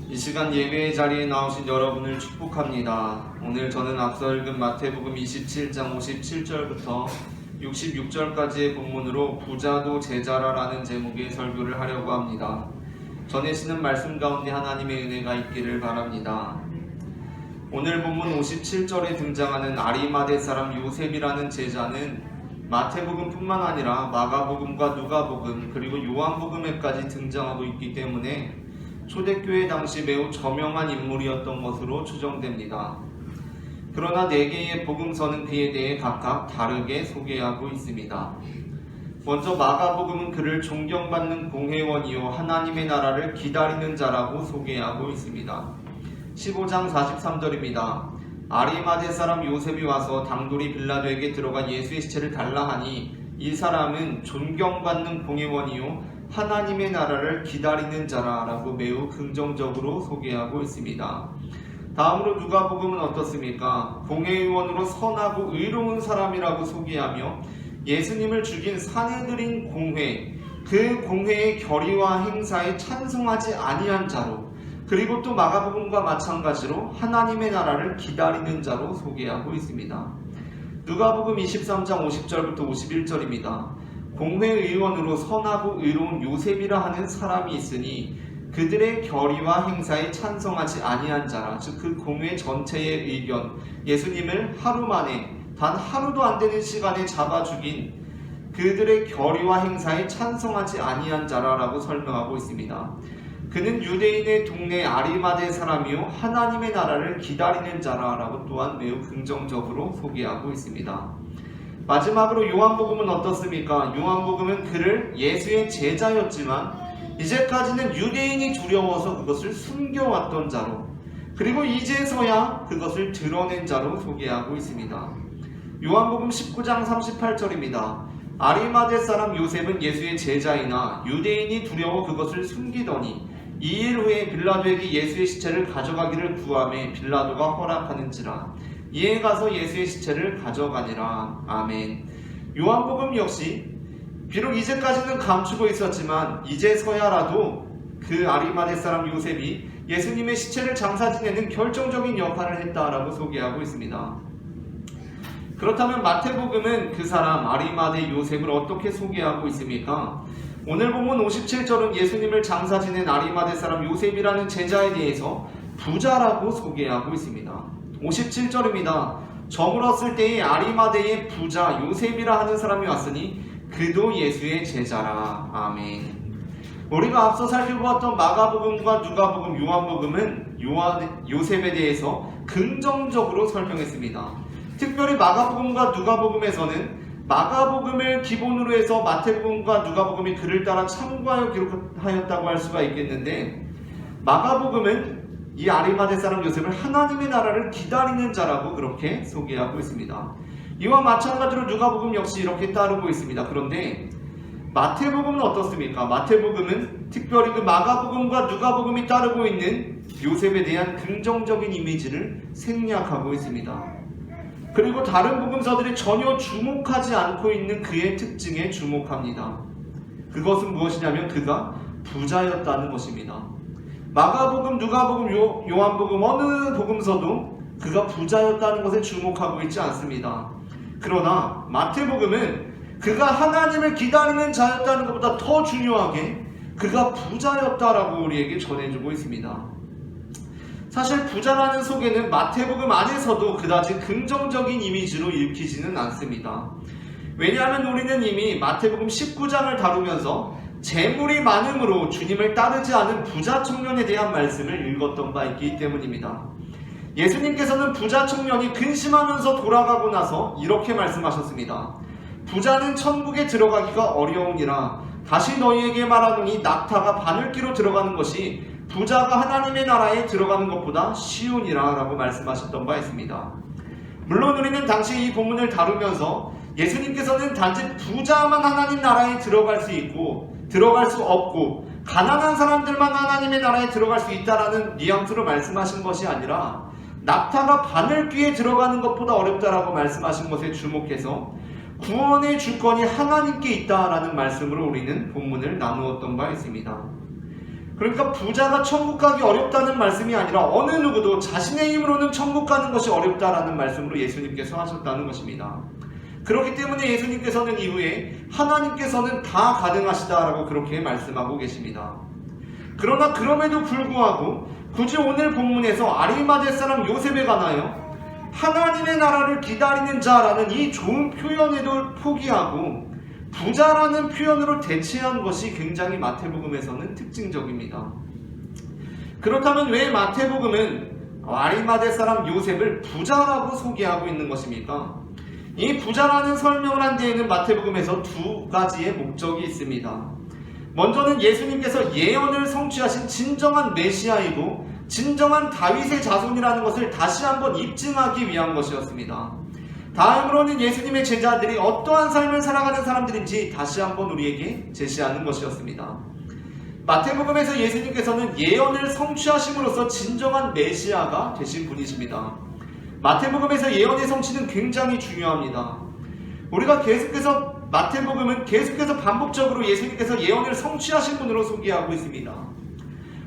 이 시간 예배의 자리에 나오신 여러분을 축복합니다. 오늘 저는 앞서 읽은 마태복음 27장 57절부터 66절까지의 본문으로 부자도 제자라라는 제목의 설교를 하려고 합니다. 전해지는 말씀 가운데 하나님의 은혜가 있기를 바랍니다. 오늘 본문 57절에 등장하는 아리마대 사람 요셉이라는 제자는 마태복음뿐만 아니라 마가복음과 누가복음 그리고 요한복음에까지 등장하고 있기 때문에 초대교회 당시 매우 저명한 인물이었던 것으로 추정됩니다. 그러나 4개의 복음서는 그에 대해 각각 다르게 소개하고 있습니다. 먼저 마가복음은 그를 존경받는 공회원이요 하나님의 나라를 기다리는 자라고 소개하고 있습니다. 15장 43절입니다. 아리마대 사람 요셉이 와서 당돌이 빌라도에게 들어가 예수의 시체를 달라 하니 이 사람은 존경받는 공회원이요 하나님의 나라를 기다리는 자라라고 매우 긍정적으로 소개하고 있습니다. 다음으로 누가복음은 어떻습니까? 공회의원으로 선하고 의로운 사람이라고 소개하며 예수님을 죽인 사내들인 공회, 그 공회의 결의와 행사에 찬성하지 아니한 자로, 그리고 또 마가복음과 마찬가지로 하나님의 나라를 기다리는 자로 소개하고 있습니다. 누가복음 23장 50절부터 51절입니다. 공회의원으로 선하고 의로운 요셉이라 하는 사람이 있으니 그들의 결의와 행사에 찬성하지 아니한 자라, 즉 그 공회 전체의 의견, 예수님을 하루 만에 단 하루도 안 되는 시간에 잡아 죽인 그들의 결의와 행사에 찬성하지 아니한 자라라고 설명하고 있습니다. 그는 유대인의 동네 아리마대 사람이요 하나님의 나라를 기다리는 자라라고 또한 매우 긍정적으로 소개하고 있습니다. 마지막으로 요한복음은 어떻습니까? 요한복음은 그를 예수의 제자였지만 이제까지는 유대인이 두려워서 그것을 숨겨왔던 자로, 그리고 이제서야 그것을 드러낸 자로 소개하고 있습니다. 요한복음 19장 38절입니다. 아리마대 사람 요셉은 예수의 제자이나 유대인이 두려워 그것을 숨기더니 2일 후에 빌라도에게 예수의 시체를 가져가기를 구하매 빌라도가 허락하는지라. 이에 가서 예수의 시체를 가져가니라. 아멘. 요한복음 역시 비록 이제까지는 감추고 있었지만 이제서야라도 그 아리마대 사람 요셉이 예수님의 시체를 장사 지내는 결정적인 역할을 했다라고 소개하고 있습니다. 그렇다면 마태복음은 그 사람 아리마대 요셉을 어떻게 소개하고 있습니까? 오늘 본문 57절은 예수님을 장사 지낸 아리마대 사람 요셉이라는 제자에 대해서 부자라고 소개하고 있습니다. 57절입니다. 저물었을 때에 아리마대의 부자 요셉이라 하는 사람이 왔으니 그도 예수의 제자라. 아멘. 우리가 앞서 살펴보았던 마가복음과 누가복음, 요한복음은 요셉에 대해서 긍정적으로 설명했습니다. 특별히 마가복음과 누가복음에서는 마가복음을 기본으로 해서 마태복음과 누가복음이 그를 따라 참고하여 기록하였다고 할 수가 있겠는데, 마가복음은 이 아리마대 사람 요셉을 하나님의 나라를 기다리는 자라고 그렇게 소개하고 있습니다. 이와 마찬가지로 누가복음 역시 이렇게 따르고 있습니다. 그런데 마태복음은 어떻습니까? 마태복음은 특별히 그 마가복음과 누가복음이 따르고 있는 요셉에 대한 긍정적인 이미지를 생략하고 있습니다. 그리고 다른 복음서들이 전혀 주목하지 않고 있는 그의 특징에 주목합니다. 그것은 무엇이냐면 그가 부자였다는 것입니다. 마가복음, 누가복음, 요한복음 어느 복음서도 그가 부자였다는 것에 주목하고 있지 않습니다. 그러나 마태복음은 그가 하나님을 기다리는 자였다는 것보다 더 중요하게 그가 부자였다라고 우리에게 전해주고 있습니다. 사실 부자라는 소개는 마태복음 안에서도 그다지 긍정적인 이미지로 읽히지는 않습니다. 왜냐하면 우리는 이미 마태복음 19장을 다루면서 재물이 많음으로 주님을 따르지 않은 부자 청년에 대한 말씀을 읽었던 바 있기 때문입니다. 예수님께서는 부자 청년이 근심하면서 돌아가고 나서 이렇게 말씀하셨습니다. 부자는 천국에 들어가기가 어려우니라. 다시 너희에게 말하노니 낙타가 바늘귀로 들어가는 것이 부자가 하나님의 나라에 들어가는 것보다 쉬우니라 라고 말씀하셨던 바 있습니다. 물론 우리는 당시 이 본문을 다루면서 예수님께서는 단지 부자만 하나님 나라에 들어갈 수 있고 들어갈 수 없고 가난한 사람들만 하나님의 나라에 들어갈 수 있다라는 뉘앙스로 말씀하신 것이 아니라 낙타가 바늘귀에 들어가는 것보다 어렵다라고 말씀하신 것에 주목해서 구원의 주권이 하나님께 있다라는 말씀으로 우리는 본문을 나누었던 바 있습니다. 그러니까 부자가 천국 가기 어렵다는 말씀이 아니라 어느 누구도 자신의 힘으로는 천국 가는 것이 어렵다라는 말씀으로 예수님께서 하셨다는 것입니다. 그렇기 때문에 예수님께서는 이후에 하나님께서는 다 가능하시다라고 그렇게 말씀하고 계십니다. 그러나 그럼에도 불구하고 굳이 오늘 본문에서 아리마대 사람 요셉에 관하여 하나님의 나라를 기다리는 자라는 이 좋은 표현에도 포기하고 부자라는 표현으로 대체한 것이 굉장히 마태복음에서는 특징적입니다. 그렇다면 왜 마태복음은 아리마대 사람 요셉을 부자라고 소개하고 있는 것입니까? 이 부자라는 설명을 한 데에는 마태복음에서 두 가지의 목적이 있습니다. 먼저는 예수님께서 예언을 성취하신 진정한 메시아이고 진정한 다윗의 자손이라는 것을 다시 한번 입증하기 위한 것이었습니다. 다음으로는 예수님의 제자들이 어떠한 삶을 살아가는 사람들인지 다시 한번 우리에게 제시하는 것이었습니다. 마태복음에서 예수님께서는 예언을 성취하심으로써 진정한 메시아가 되신 분이십니다. 마태복음에서 예언의 성취는 굉장히 중요합니다. 우리가 마태복음은 계속해서 반복적으로 예수님께서 예언을 성취하신 분으로 소개하고 있습니다.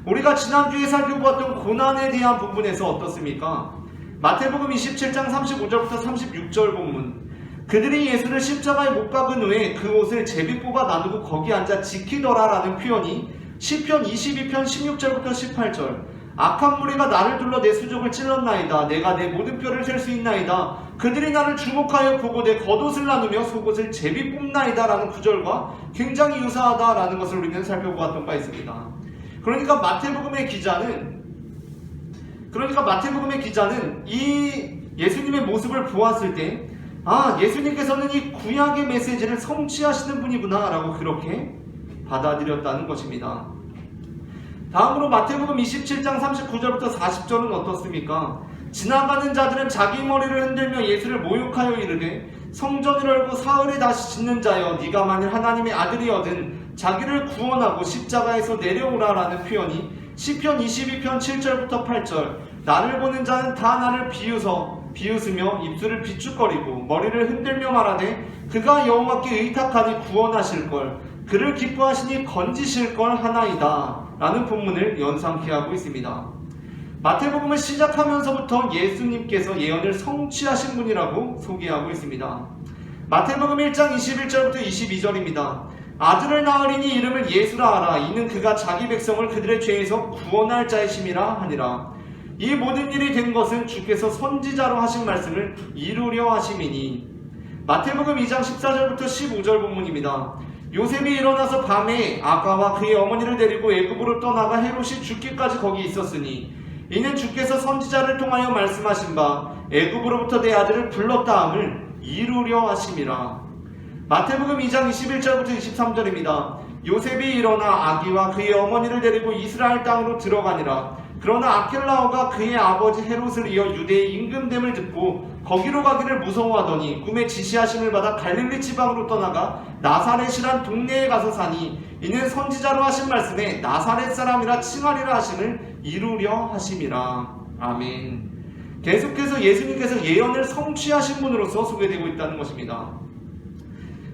우리가 지난주에 살펴보았던 고난에 대한 부분에서 어떻습니까? 마태복음 27장 35절부터 36절 본문, 그들이 예수를 십자가에 못 박은 후에 그 옷을 제비 뽑아 나누고 거기 앉아 지키더라 라는 표현이 시편 22편 16절부터 18절, 악한 무리가 나를 둘러 내 수족을 찔렀나이다. 내가 내 모든 뼈를 셀 수 있나이다. 그들이 나를 주목하여 보고 내 겉옷을 나누며 속옷을 제비 뽑나이다 라는 구절과 굉장히 유사하다라는 것을 우리는 살펴보았던 바 있습니다. 그러니까 마태복음의 기자는 이 예수님의 모습을 보았을 때 예수님께서는 이 구약의 메시지를 성취하시는 분이구나 라고 그렇게 받아들였다는 것입니다. 다음으로 마태복음 27장 39절부터 40절은 어떻습니까? 지나가는 자들은 자기 머리를 흔들며 예수를 모욕하여 이르되 성전을 열고 사흘에 다시 짓는 자여, 네가 만일 하나님의 아들이거든 자기를 구원하고 십자가에서 내려오라 라는 표현이 시편 22편 7절부터 8절, 나를 보는 자는 다 나를 비웃으며 입술을 비축거리고 머리를 흔들며 말하되 그가 여호와께 의탁하니 구원하실걸, 그를 기뻐하시니 건지실걸 하나이다 라는 본문을 연상케 하고 있습니다. 마태복음을 시작하면서부터 예수님께서 예언을 성취하신 분이라고 소개하고 있습니다. 마태복음 1장 21절부터 22절입니다. 아들을 낳으리니 이름을 예수라 하라. 이는 그가 자기 백성을 그들의 죄에서 구원할 자이심이라 하니라. 이 모든 일이 된 것은 주께서 선지자로 하신 말씀을 이루려 하심이니. 마태복음 2장 14절부터 15절 본문입니다. 요셉이 일어나서 밤에 아가와 그의 어머니를 데리고 애굽으로 떠나가 헤롯이 죽기까지 거기 있었으니 이는 주께서 선지자를 통하여 말씀하신 바 애굽으로부터 내 아들을 불렀다 함을 이루려 하심이라. 마태복음 2장 21절부터 23절입니다. 요셉이 일어나 아기와 그의 어머니를 데리고 이스라엘 땅으로 들어가니라. 그러나 아켈라오가 그의 아버지 헤롯을 이어 유대의 임금됨을 듣고 거기로 가기를 무서워하더니 꿈에 지시하심을 받아 갈릴리 지방으로 떠나가 나사렛이란 동네에 가서 사니 이는 선지자로 하신 말씀에 나사렛 사람이라 칭하리라 하심을 이루려 하심이라. 아멘. 계속해서 예수님께서 예언을 성취하신 분으로서 소개되고 있다는 것입니다.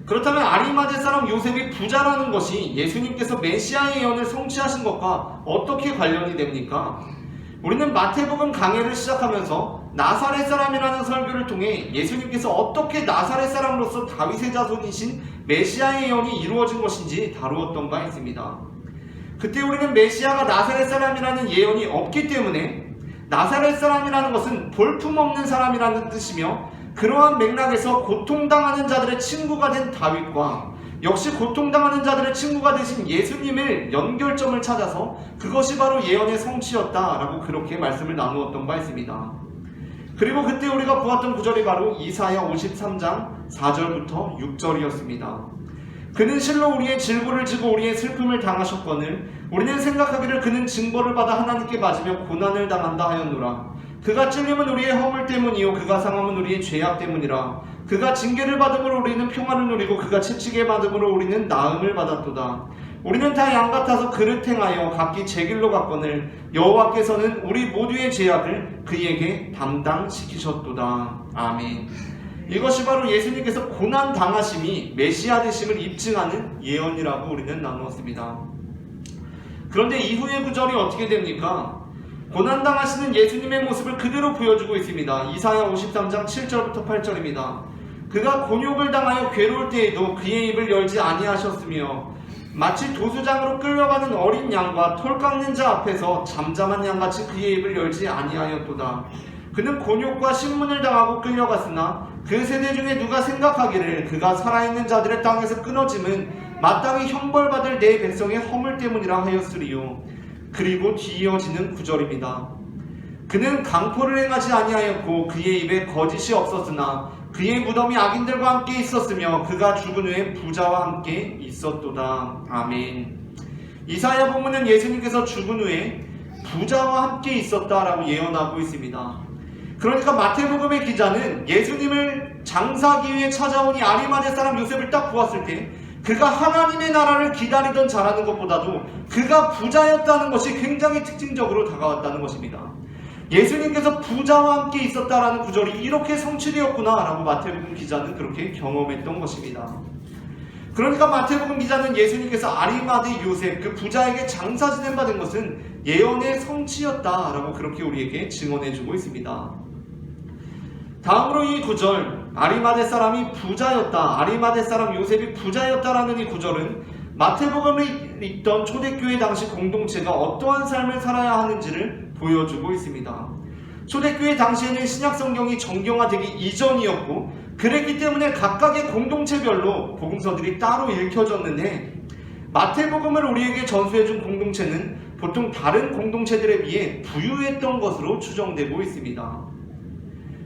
그렇다면 아리마대 사람 요셉이 부자라는 것이 예수님께서 메시아의 예언을 성취하신 것과 어떻게 관련이 됩니까? 우리는 마태복음 강해를 시작하면서 나사렛 사람이라는 설교를 통해 예수님께서 어떻게 나사렛 사람으로서 다윗의 자손이신 메시아의 예언이 이루어진 것인지 다루었던 바 있습니다. 그때 우리는 메시아가 나사렛 사람이라는 예언이 없기 때문에 나사렛 사람이라는 것은 볼품없는 사람이라는 뜻이며, 그러한 맥락에서 고통당하는 자들의 친구가 된 다윗과 역시 고통당하는 자들의 친구가 되신 예수님을 연결점을 찾아서 그것이 바로 예언의 성취였다라고 그렇게 말씀을 나누었던 바 있습니다. 그리고 그때 우리가 보았던 구절이 바로 이사야 53장 4절부터 6절이었습니다. 그는 실로 우리의 질고를 지고 우리의 슬픔을 당하셨거늘 우리는 생각하기를 그는 징벌을 받아 하나님께 맞으며 고난을 당한다 하였노라. 그가 찔림은 우리의 허물 때문이요 그가 상함은 우리의 죄악 때문이라. 그가 징계를 받음으로 우리는 평안을 누리고 그가 채찍에 받음으로 우리는 나음을 받았도다. 우리는 다 양 같아서 그릇 행하여 각기 제 길로 갔거늘 여호와께서는 우리 모두의 죄악을 그에게 담당시키셨도다. 아멘. 이것이 바로 예수님께서 고난 당하심이 메시아 되심을 입증하는 예언이라고 우리는 나누었습니다. 그런데 이후의 구절이 어떻게 됩니까? 고난당하시는 예수님의 모습을 그대로 보여주고 있습니다. 이사야 53장 7절부터 8절입니다. 그가 곤욕을 당하여 괴로울 때에도 그의 입을 열지 아니하셨으며 마치 도수장으로 끌려가는 어린 양과 털 깎는 자 앞에서 잠잠한 양같이 그의 입을 열지 아니하였도다. 그는 곤욕과 신문을 당하고 끌려갔으나 그 세대 중에 누가 생각하기를 그가 살아있는 자들의 땅에서 끊어짐은 마땅히 형벌받을 내 백성의 허물 때문이라 하였으리요. 그리고 뒤이어지는 구절입니다. 그는 강포를 행하지 아니하였고 그의 입에 거짓이 없었으나 그의 무덤이 악인들과 함께 있었으며 그가 죽은 후에 부자와 함께 있었도다. 아멘. 이사야 본문은 예수님께서 죽은 후에 부자와 함께 있었다라고 예언하고 있습니다. 그러니까 마태복음의 기자는 예수님을 장사하기 위해 찾아온 이 아리마대 사람 요셉을 딱 보았을 때 그가 하나님의 나라를 기다리던 자라는 것보다도 그가 부자였다는 것이 굉장히 특징적으로 다가왔다는 것입니다. 예수님께서 부자와 함께 있었다라는 구절이 이렇게 성취되었구나 라고 마태복음 기자는 그렇게 경험했던 것입니다. 그러니까 마태복음 기자는 예수님께서 아리마대 요셉 그 부자에게 장사 지낸 바 된 것은 예언의 성취였다라고 그렇게 우리에게 증언해주고 있습니다. 다음으로 이 구절, 아리마대 사람이 부자였다, 아리마대 사람 요셉이 부자였다라는 이 구절은 마태복음에 있던 초대교회 당시 공동체가 어떠한 삶을 살아야 하는지를 보여주고 있습니다. 초대교회 당시에는 신약성경이 정경화되기 이전이었고 그랬기 때문에 각각의 공동체별로 복음서들이 따로 읽혀졌는데 마태복음을 우리에게 전수해준 공동체는 보통 다른 공동체들에 비해 부유했던 것으로 추정되고 있습니다.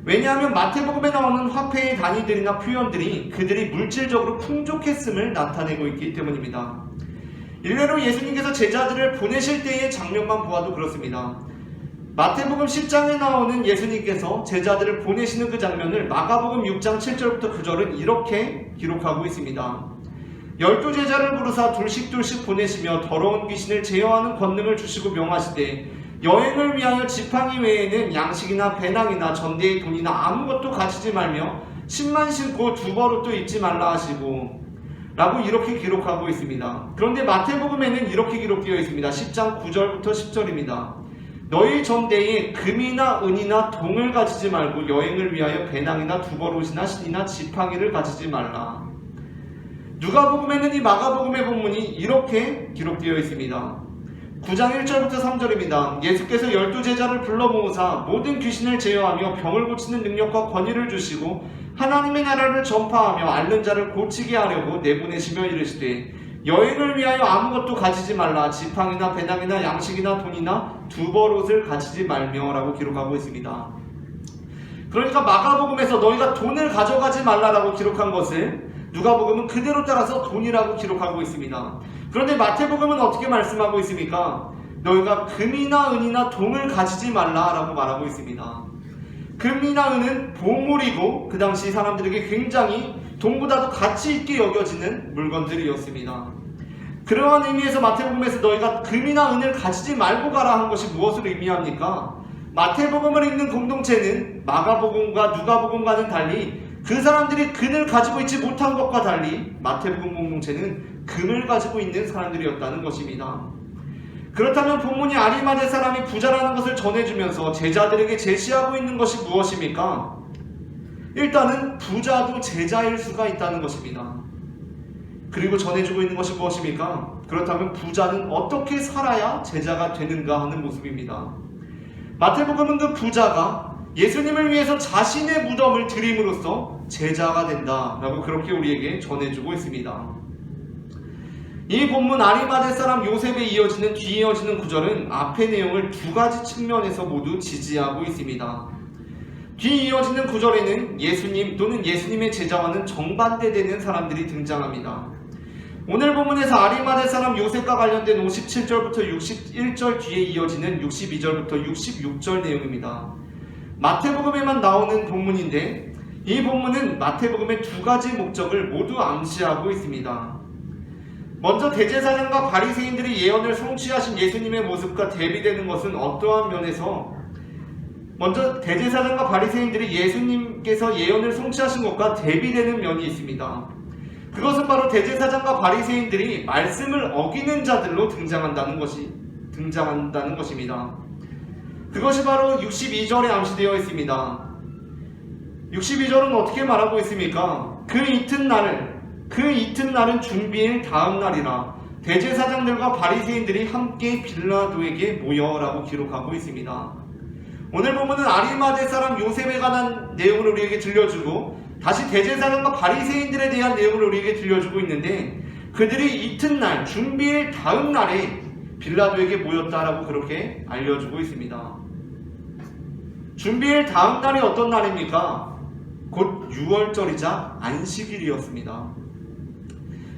왜냐하면 마태복음에 나오는 화폐의 단위들이나 표현들이 그들이 물질적으로 풍족했음을 나타내고 있기 때문입니다. 일례로 예수님께서 제자들을 보내실 때의 장면만 보아도 그렇습니다. 마태복음 10장에 나오는 예수님께서 제자들을 보내시는 그 장면을 마가복음 6장 7절부터 9절은 이렇게 기록하고 있습니다. 12제자를 부르사 둘씩 보내시며 더러운 귀신을 제어하는 권능을 주시고 명하시되 여행을 위하여 지팡이 외에는 양식이나 배낭이나 전대의 돈이나 아무것도 가지지 말며 신만 신고 두벌옷도 입지 말라 하시고 라고 이렇게 기록하고 있습니다. 그런데 마태복음에는 이렇게 기록되어 있습니다. 10장 9절부터 10절입니다. 너희 전대에 금이나 은이나 동을 가지지 말고 여행을 위하여 배낭이나 두벌옷이나 신이나 지팡이를 가지지 말라. 누가복음에는 이 마가복음의 본문이 이렇게 기록되어 있습니다. 9장 1절부터 3절입니다. 예수께서 12제자를 불러 모으사 모든 귀신을 제어하며 병을 고치는 능력과 권위를 주시고 하나님의 나라를 전파하며 앓는 자를 고치게 하려고 내보내시며 이르시되 여행을 위하여 아무것도 가지지 말라. 지팡이나 배낭이나 양식이나 돈이나 두벌옷을 가지지 말며 라고 기록하고 있습니다. 그러니까 마가복음에서 너희가 돈을 가져가지 말라라고 기록한 것을 누가복음은 그대로 따라서 돈이라고 기록하고 있습니다. 그런데 마태복음은 어떻게 말씀하고 있습니까? 너희가 금이나 은이나 동을 가지지 말라라고 말하고 있습니다. 금이나 은은 보물이고 그 당시 사람들에게 굉장히 돈보다도 가치 있게 여겨지는 물건들이었습니다. 그러한 의미에서 마태복음에서 너희가 금이나 은을 가지지 말고 가라 한 것이 무엇을 의미합니까? 마태복음을 읽는 공동체는 마가복음과 누가복음과는 달리 그 사람들이 금을 가지고 있지 못한 것과 달리 마태복음 공동체는 금을 가지고 있는 사람들이었다는 것입니다. 그렇다면 본문이 아리마대 사람이 부자라는 것을 전해주면서 제자들에게 제시하고 있는 것이 무엇입니까? 일단은 부자도 제자일 수가 있다는 것입니다. 그리고 전해주고 있는 것이 무엇입니까? 그렇다면 부자는 어떻게 살아야 제자가 되는가 하는 모습입니다. 마태복음은 그 부자가 예수님을 위해서 자신의 무덤을 드림으로써 제자가 된다라고 그렇게 우리에게 전해주고 있습니다. 이 본문 아리마대 사람 요셉에 이어지는 뒤에 이어지는 구절은 앞의 내용을 두 가지 측면에서 모두 지지하고 있습니다. 뒤에 이어지는 구절에는 예수님 또는 예수님의 제자와는 정반대되는 사람들이 등장합니다. 오늘 본문에서 아리마대 사람 요셉과 관련된 57절부터 61절 뒤에 이어지는 62절부터 66절 내용입니다. 마태복음에만 나오는 본문인데 이 본문은 마태복음의 두 가지 목적을 모두 암시하고 있습니다. 먼저 대제사장과 바리새인들이 예언을 성취하신 예수님의 모습과 대비되는 것은 어떠한 면에서 먼저 대제사장과 바리새인들이 예수님께서 예언을 성취하신 것과 대비되는 면이 있습니다. 그것은 바로 대제사장과 바리새인들이 말씀을 어기는 자들로 등장한다는 것입니다. 그것이 바로 62절에 암시되어 있습니다. 62절은 어떻게 말하고 있습니까? 그 이튿날은 준비일 다음 날이라 대제사장들과 바리새인들이 함께 빌라도에게 모여라고 기록하고 있습니다. 오늘 본문은 아리마대 사람 요셉에 관한 내용을 우리에게 들려주고 다시 대제사장과 바리새인들에 대한 내용을 우리에게 들려주고 있는데, 그들이 이튿날 준비일 다음 날에 빌라도에게 모였다라고 그렇게 알려주고 있습니다. 준비일 다음 날이 어떤 날입니까? 곧 6월절이자 안식일이었습니다.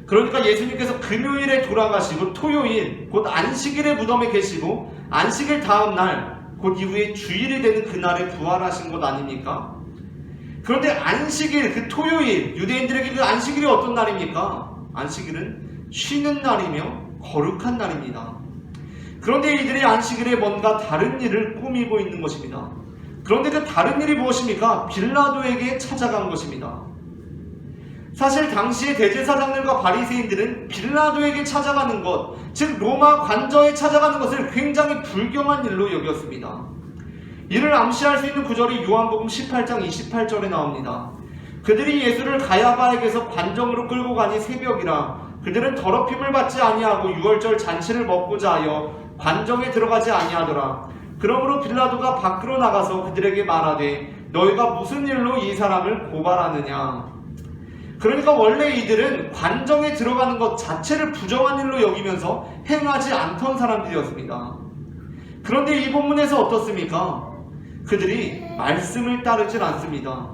그러니까 예수님께서 금요일에 돌아가시고 토요일 곧 안식일의 무덤에 계시고 안식일 다음 날 곧 이후에 주일이 되는 그날에 부활하신 것 아닙니까? 그런데 안식일, 그 토요일, 유대인들에게 그 안식일이 어떤 날입니까? 안식일은 쉬는 날이며 거룩한 날입니다. 그런데 이들이 안식일에 뭔가 다른 일을 꾸미고 있는 것입니다. 그런데 그 다른 일이 무엇입니까? 빌라도에게 찾아간 것입니다. 사실 당시의 대제사장들과 바리새인들은 빌라도에게 찾아가는 것, 즉 로마 관저에 찾아가는 것을 굉장히 불경한 일로 여겼습니다. 이를 암시할 수 있는 구절이 요한복음 18장 28절에 나옵니다. 그들이 예수를 가야바에게서 관정으로 끌고 가니 새벽이라 그들은 더럽힘을 받지 아니하고 유월절 잔치를 먹고자 하여 관정에 들어가지 아니하더라. 그러므로 빌라도가 밖으로 나가서 그들에게 말하되 너희가 무슨 일로 이 사람을 고발하느냐. 그러니까 원래 이들은 관정에 들어가는 것 자체를 부정한 일로 여기면서 행하지 않던 사람들이었습니다. 그런데 이 본문에서 어떻습니까? 그들이 말씀을 따르질 않습니다.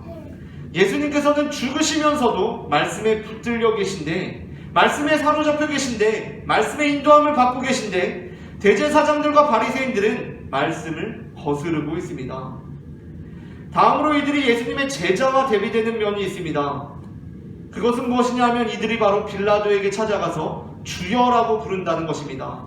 예수님께서는 죽으시면서도 말씀에 붙들려 계신데, 말씀에 사로잡혀 계신데, 말씀의 인도함을 받고 계신데, 대제사장들과 바리새인들은 말씀을 거스르고 있습니다. 다음으로 이들이 예수님의 제자와 대비되는 면이 있습니다. 그것은 무엇이냐 하면 이들이 바로 빌라도에게 찾아가서 주여라고 부른다는 것입니다.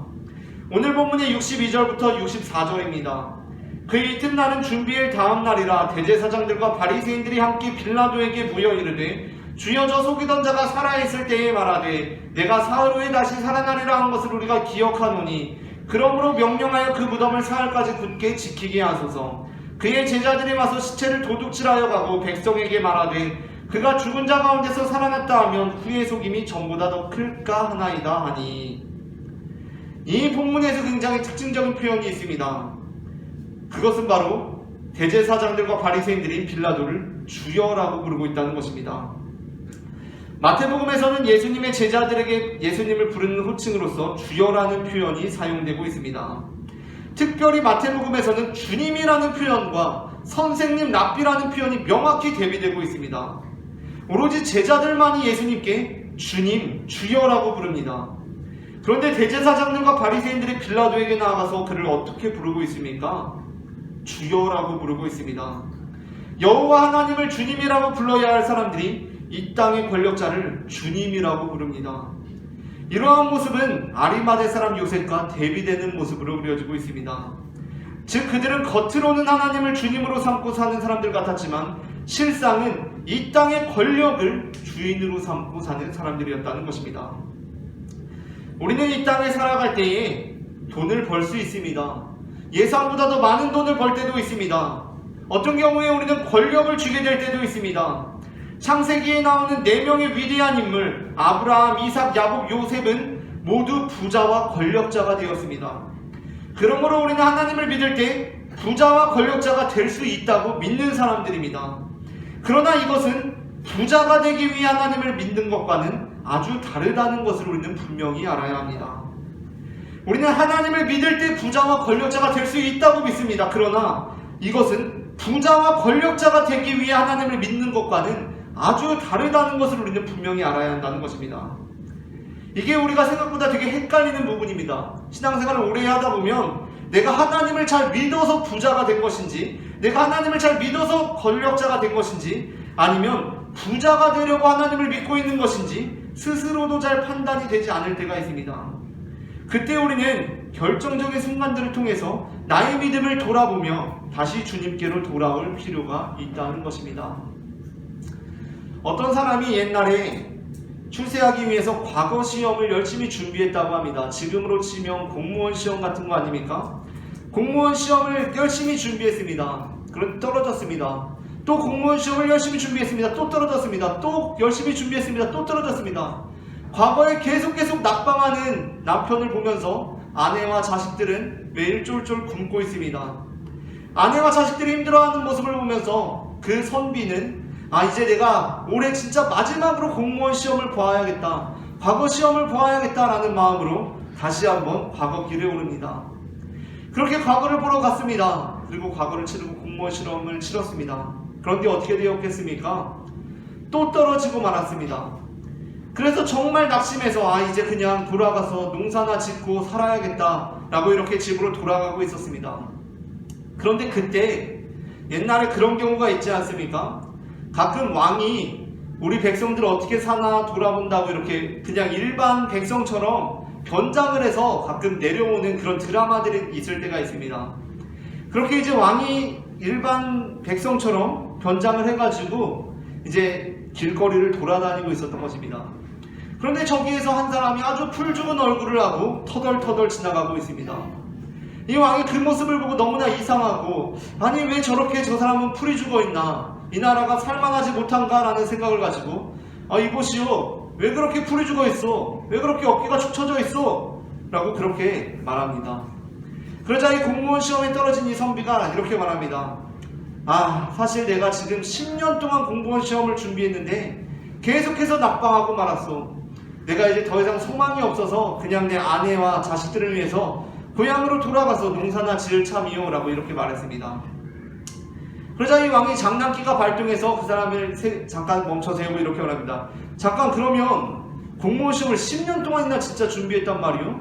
오늘 본문의 62절부터 64절입니다. 그 이튿날은 준비일 다음 날이라 대제사장들과 바리새인들이 함께 빌라도에게 모여 이르되 주여 저 속이던 자가 살아있을 때에 말하되 내가 사흘 후에 다시 살아나리라 한 것을 우리가 기억하노니 그러므로 명령하여 그 무덤을 사흘까지 굳게 지키게 하소서. 그의 제자들이 와서 시체를 도둑질하여 가고 백성에게 말하되 그가 죽은 자 가운데서 살아났다 하면 그의 속임이 전보다 더 클까 하나이다 하니. 이 본문에서 굉장히 특징적인 표현이 있습니다. 그것은 바로 대제사장들과 바리새인들이 빌라도를 주여라고 부르고 있다는 것입니다. 마태복음에서는 예수님의 제자들에게 예수님을 부르는 호칭으로서 주여라는 표현이 사용되고 있습니다. 특별히 마태복음에서는 주님이라는 표현과 선생님, 랍비라는 표현이 명확히 대비되고 있습니다. 오로지 제자들만이 예수님께 주님, 주여라고 부릅니다. 그런데 대제사장들과 바리새인들이 빌라도에게 나아가서 그를 어떻게 부르고 있습니까? 주여라고 부르고 있습니다. 여호와 하나님을 주님이라고 불러야 할 사람들이 이 땅의 권력자를 주님이라고 부릅니다. 이러한 모습은 아리마대 사람 요셉과 대비되는 모습으로 그려지고 있습니다. 즉 그들은 겉으로는 하나님을 주님으로 삼고 사는 사람들 같았지만 실상은 이 땅의 권력을 주인으로 삼고 사는 사람들이었다는 것입니다. 우리는 이 땅에 살아갈 때에 돈을 벌 수 있습니다. 예상보다 더 많은 돈을 벌 때도 있습니다. 어떤 경우에 우리는 권력을 쥐게 될 때도 있습니다. 창세기에 나오는 4명의 위대한 인물 아브라함, 이삭, 야곱, 요셉은 모두 부자와 권력자가 되었습니다. 그러므로 우리는 하나님을 믿을 때 부자와 권력자가 될 수 있다고 믿는 사람들입니다. 그러나 이것은 부자가 되기 위해 하나님을 믿는 것과는 아주 다르다는 것을 우리는 분명히 알아야 합니다. 우리는 하나님을 믿을 때 부자와 권력자가 될 수 있다고 믿습니다. 그러나 이것은 부자와 권력자가 되기 위해 하나님을 믿는 것과는 아주 다르다는 것을 우리는 분명히 알아야 한다는 것입니다. 이게 우리가 생각보다 되게 헷갈리는 부분입니다. 신앙생활을 오래 하다 보면 내가 하나님을 잘 믿어서 부자가 된 것인지, 내가 하나님을 잘 믿어서 권력자가 된 것인지, 아니면 부자가 되려고 하나님을 믿고 있는 것인지 스스로도 잘 판단이 되지 않을 때가 있습니다. 그때 우리는 결정적인 순간들을 통해서 나의 믿음을 돌아보며 다시 주님께로 돌아올 필요가 있다는 것입니다. 어떤 사람이 옛날에 출세하기 위해서 과거 시험을 열심히 준비했다고 합니다. 지금으로 치면 공무원 시험 같은 거 아닙니까? 공무원 시험을 열심히 준비했습니다. 그런데 떨어졌습니다. 또 공무원 시험을 열심히 준비했습니다. 또 떨어졌습니다. 또 열심히 준비했습니다. 또 떨어졌습니다. 과거에 계속 낙방하는 남편을 보면서 아내와 자식들은 매일 쫄쫄 굶고 있습니다. 아내와 자식들이 힘들어하는 모습을 보면서 그 선비는 이제 내가 올해 진짜 마지막으로 공무원 시험을 보아야겠다, 과거 시험을 보아야겠다라는 마음으로 다시 한번 과거 길에 오릅니다. 그렇게 과거를 보러 갔습니다. 그리고 과거를 치르고 공무원 시험을 치렀습니다. 그런데 어떻게 되었겠습니까? 또 떨어지고 말았습니다. 그래서 정말 낙심해서 이제 그냥 돌아가서 농사나 짓고 살아야겠다라고 이렇게 집으로 돌아가고 있었습니다. 그런데 그때 옛날에 그런 경우가 있지 않습니까? 가끔 왕이 우리 백성들 어떻게 사나 돌아본다고 이렇게 그냥 일반 백성처럼 변장을 해서 가끔 내려오는 그런 드라마들이 있을 때가 있습니다. 그렇게 이제 왕이 일반 백성처럼 변장을 해가지고 이제 길거리를 돌아다니고 있었던 것입니다. 그런데 저기에서 한 사람이 아주 풀 죽은 얼굴을 하고 터덜터덜 지나가고 있습니다. 이 왕이 그 모습을 보고 너무나 이상하고, 아니 왜 저렇게 저 사람은 풀이 죽어 있나, 이 나라가 살만하지 못한가 라는 생각을 가지고 이보시오, 왜 그렇게 풀이 죽어 있어, 왜 그렇게 어깨가 축 처져 있어 라고 그렇게 말합니다. 그러자 이 공무원 시험에 떨어진 이 선비가 이렇게 말합니다. 사실 내가 지금 10년 동안 공무원 시험을 준비했는데 계속해서 낙방하고 말았어. 내가 이제 더 이상 소망이 없어서 그냥 내 아내와 자식들을 위해서 고향으로 돌아가서 농사나 지을 참이요 라고 이렇게 말했습니다. 그러자 이 왕이 장난기가 발동해서 그 사람을 잠깐 멈춰 세우고 이렇게 말합니다. 잠깐, 그러면 공무원 시험을 10년 동안이나 진짜 준비했단 말이요?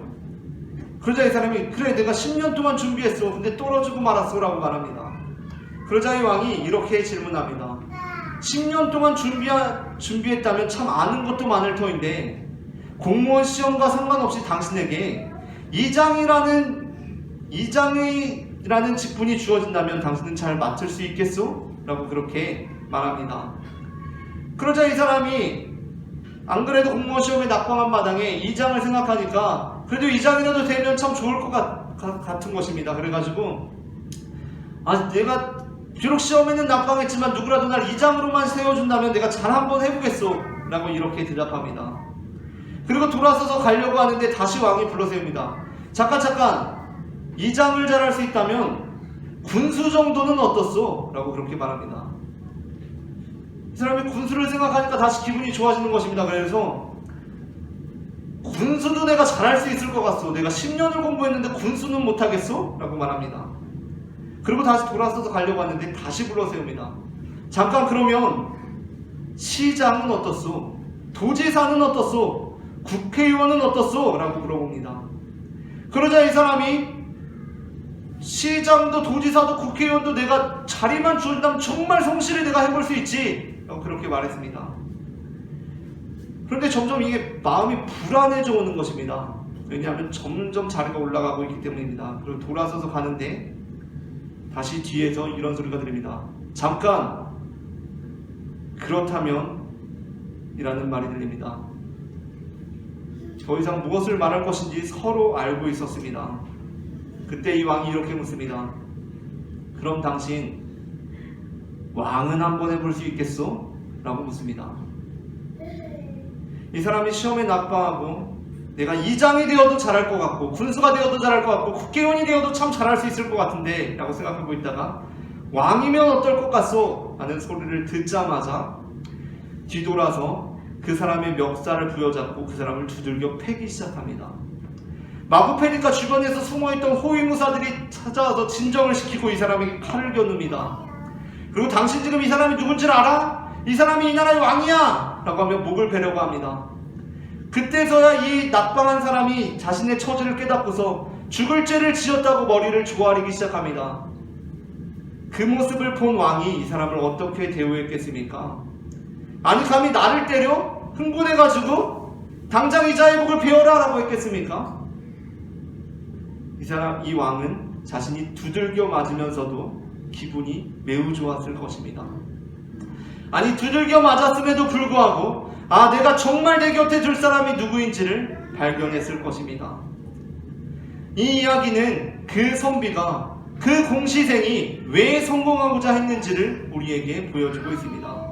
그러자 이 사람이, 그래 내가 10년 동안 준비했어. 근데 떨어지고 말았어 라고 말합니다. 그러자 이 왕이 이렇게 질문합니다. 10년 동안 준비했다면 참 아는 것도 많을 터인데 공무원 시험과 상관없이 당신에게 이장이라는 직분이 주어진다면 당신은 잘 맡을 수 있겠소? 라고 그렇게 말합니다. 그러자 이 사람이 안 그래도 공무원 시험에 낙방한 마당에 이장을 생각하니까 그래도 이장이라도 되면 참 좋을 것 같은 것입니다. 그래가지고 내가 비록 시험에는 낙방했지만 누구라도 날 이장으로만 세워준다면 내가 잘 한번 해보겠소 라고 이렇게 대답합니다. 그리고 돌아서서 가려고 하는데 다시 왕이 불러세웁니다. 잠깐, 이장을 잘할 수 있다면 군수 정도는 어떻소? 라고 그렇게 말합니다. 이 사람이 군수를 생각하니까 다시 기분이 좋아지는 것입니다. 그래서 군수도 내가 잘할 수 있을 것 같소. 내가 10년을 공부했는데 군수는 못하겠소? 라고 말합니다. 그리고 다시 돌아서서 가려고 하는데 다시 불러세웁니다. 잠깐, 그러면 시장은 어떻소? 도지사는 어떻소? 국회의원은 어떻소? 라고 물어봅니다. 그러자 이 사람이 시장도 도지사도 국회의원도 내가 자리만 주어진다면 정말 성실히 내가 해볼 수 있지 라고 그렇게 말했습니다. 그런데 점점 이게 마음이 불안해져 오는 것입니다. 왜냐하면 점점 자리가 올라가고 있기 때문입니다. 그리고 돌아서서 가는데 다시 뒤에서 이런 소리가 들립니다. 잠깐, 그렇다면 이라는 말이 들립니다. 더 이상 무엇을 말할 것인지 서로 알고 있었습니다. 그때 이 왕이 이렇게 묻습니다. 그럼 당신 왕은 한번 해볼 수 있겠소? 라고 묻습니다. 이 사람이 시험에 낙방하고 내가 이장이 되어도 잘할 것 같고 군수가 되어도 잘할 것 같고 국회의원이 되어도 참 잘할 수 있을 것 같은데 라고 생각하고 있다가 왕이면 어떨 것 같소? 하는 소리를 듣자마자 뒤돌아서 그 사람의 멱살을 부여잡고 그 사람을 두들겨 패기 시작합니다. 마구 패니까 주변에서 숨어있던 호위무사들이 찾아와서 진정을 시키고 이 사람에게 칼을 겨눕니다. 그리고 당신 지금 이 사람이 누군지 알아? 이 사람이 이 나라의 왕이야! 라고 하며 목을 베려고 합니다. 그때서야 이 낙방한 사람이 자신의 처지를 깨닫고서 죽을 죄를 지었다고 머리를 조아리기 시작합니다. 그 모습을 본 왕이 이 사람을 어떻게 대우했겠습니까? 아니 감히 나를 때려? 흥분해가지고 당장 이자의 목을 베어라 라고 했겠습니까? 이 왕은 자신이 두들겨 맞으면서도 기분이 매우 좋았을 것입니다. 아니 두들겨 맞았음에도 불구하고 내가 정말 내 곁에 둘 사람이 누구인지를 발견했을 것입니다. 이 이야기는 그 선비가, 그 공시생이 왜 성공하고자 했는지를 우리에게 보여주고 있습니다.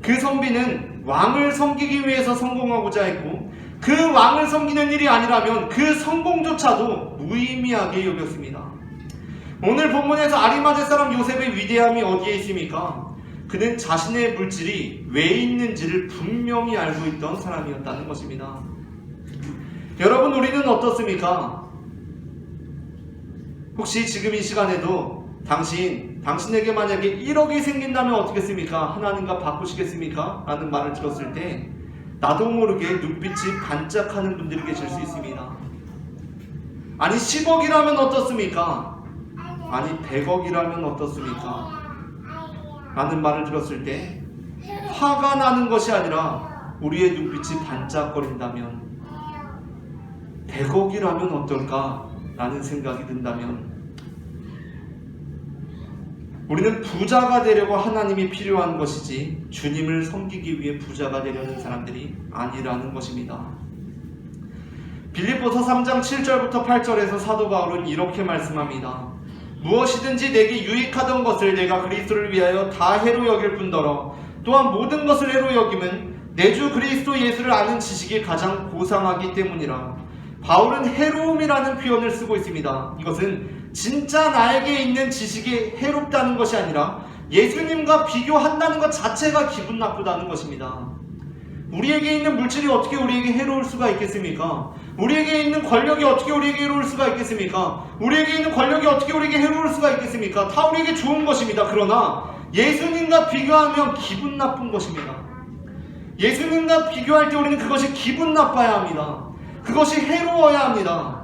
그 선비는 왕을 섬기기 위해서 성공하고자 했고, 그 왕을 섬기는 일이 아니라면 그 성공조차도 무의미하게 여겼습니다. 오늘 본문에서 아리마대 사람 요셉의 위대함이 어디에 있습니까? 그는 자신의 물질이 왜 있는지를 분명히 알고 있던 사람이었다는 것입니다. 여러분, 우리는 어떻습니까? 혹시 지금 이 시간에도 당신에게 만약에 1억이 생긴다면 어떻겠습니까? 하나님과 바꾸시겠습니까? 라는 말을 들었을 때 나도 모르게 눈빛이 반짝하는 분들이 계실 수 있습니다. 아니 10억이라면 어떻습니까? 아니 100억이라면 어떻습니까? 라는 말을 들었을 때 화가 나는 것이 아니라 우리의 눈빛이 반짝거린다면 100억이라면 어떨까? 라는 생각이 든다면 우리는 부자가 되려고 하나님이 필요한 것이지 주님을 섬기기 위해 부자가 되려는 사람들이 아니라는 것입니다. 빌립보서 3장 7절부터 8절에서 사도 바울은 이렇게 말씀합니다. 무엇이든지 내게 유익하던 것을 내가 그리스도를 위하여 다 해로 여길 뿐더러 또한 모든 것을 해로 여김은 내 주 그리스도 예수를 아는 지식이 가장 고상하기 때문이라. 바울은 해로움이라는 표현을 쓰고 있습니다. 이것은 진짜 나에게 있는 지식이 해롭다는 것이 아니라 예수님과 비교한다는 것 자체가 기분 나쁘다는 것입니다. 우리에게 있는 물질이 어떻게 우리에게 해로울 수가 있겠습니까? 우리에게 있는 권력이 어떻게 우리에게 해로울 수가 있겠습니까? 우리에게 있는 권력이 어떻게 우리에게 해로울 수가 있겠습니까? 다 우리에게 좋은 것입니다. 그러나 예수님과 비교하면 기분 나쁜 것입니다. 예수님과 비교할 때 우리는 그것이 기분 나빠야 합니다. 그것이 해로워야 합니다.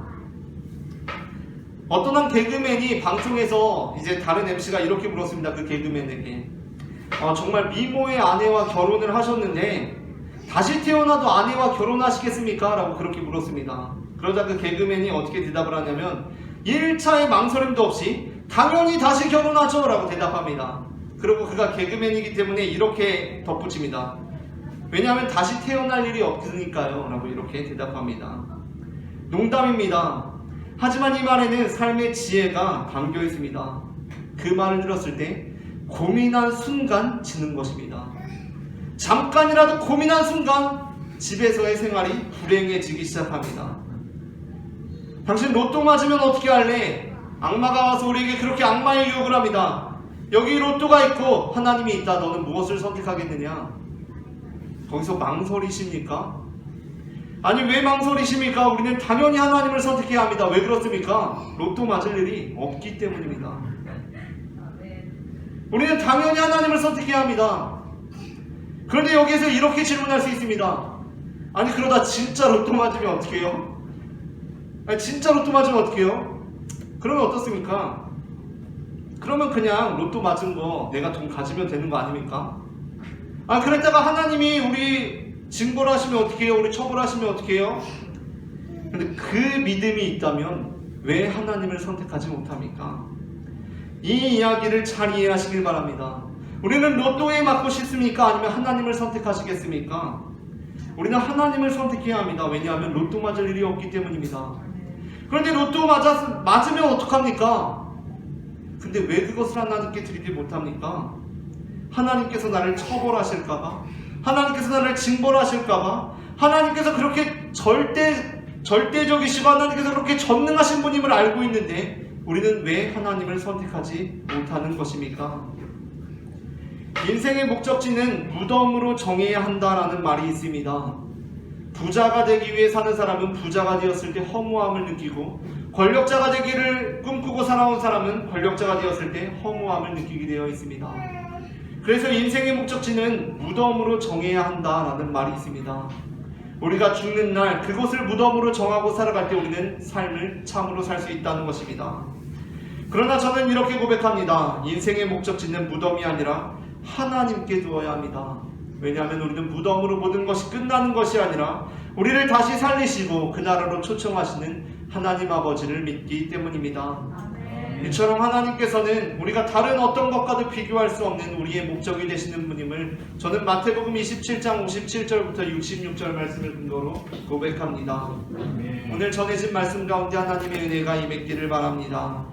어떤 한 개그맨이 방송에서 이제 다른 MC가 이렇게 물었습니다. 그 개그맨에게 정말 미모의 아내와 결혼을 하셨는데 다시 태어나도 아내와 결혼하시겠습니까? 라고 그렇게 물었습니다. 그러자 그 개그맨이 어떻게 대답을 하냐면 1차의 망설임도 없이 당연히 다시 결혼하죠 라고 대답합니다. 그리고 그가 개그맨이기 때문에 이렇게 덧붙입니다. 왜냐하면 다시 태어날 일이 없으니까요 라고 이렇게 대답합니다. 농담입니다. 하지만 이 말에는 삶의 지혜가 담겨 있습니다. 그 말을 들었을 때 고민한 순간 지는 것입니다. 잠깐이라도 고민한 순간 집에서의 생활이 불행해지기 시작합니다. 당신 로또 맞으면 어떻게 할래? 악마가 와서 우리에게 그렇게 악마의 유혹을 합니다. 여기 로또가 있고 하나님이 있다. 너는 무엇을 선택하겠느냐? 거기서 망설이십니까? 아니 왜 망설이십니까? 우리는 당연히 하나님을 선택해야 합니다. 왜 그렇습니까? 로또 맞을 일이 없기 때문입니다. 우리는 당연히 하나님을 선택해야 합니다. 그런데 여기에서 이렇게 질문할 수 있습니다. 아니 그러다 진짜 로또 맞으면 어떻게 해요? 아니 진짜 로또 맞으면 어떻게 해요? 그러면 어떻습니까? 그러면 그냥 로또 맞은 거 내가 돈 가지면 되는 거 아닙니까? 그랬다가 하나님이 우리 징벌 하시면 어떻게 해요? 우리 처벌하시면 어떻게 해요? 근데 그 믿음이 있다면 왜 하나님을 선택하지 못합니까? 이 이야기를 잘 이해하시길 바랍니다. 우리는 로또에 맞고 싶습니까? 아니면 하나님을 선택하시겠습니까? 우리는 하나님을 선택해야 합니다. 왜냐하면 로또 맞을 일이 없기 때문입니다. 그런데 로또 맞으면 어떡합니까? 근데 왜 그것을 하나님께 드리지 못합니까? 하나님께서 나를 처벌하실까봐? 하나님께서 나를 징벌하실까봐? 하나님께서 그렇게 절대적이시고 하나님께서 그렇게 전능하신 분임을 알고 있는데 우리는 왜 하나님을 선택하지 못하는 것입니까? 인생의 목적지는 무덤으로 정해야 한다라는 말이 있습니다. 부자가 되기 위해 사는 사람은 부자가 되었을 때 허무함을 느끼고 권력자가 되기를 꿈꾸고 살아온 사람은 권력자가 되었을 때 허무함을 느끼게 되어 있습니다. 그래서 인생의 목적지는 무덤으로 정해야 한다라는 말이 있습니다. 우리가 죽는 날 그곳을 무덤으로 정하고 살아갈 때 우리는 삶을 참으로 살 수 있다는 것입니다. 그러나 저는 이렇게 고백합니다. 인생의 목적지는 무덤이 아니라 하나님께 두어야 합니다. 왜냐하면 우리는 무덤으로 모든 것이 끝나는 것이 아니라 우리를 다시 살리시고 그 나라로 초청하시는 하나님 아버지를 믿기 때문입니다. 이처럼 하나님께서는 우리가 다른 어떤 것과도 비교할 수 없는 우리의 목적이 되시는 분임을 저는 마태복음 27장 57절부터 66절 말씀을 근거로 고백합니다. 오늘 전해진 말씀 가운데 하나님의 은혜가 임했기를 바랍니다.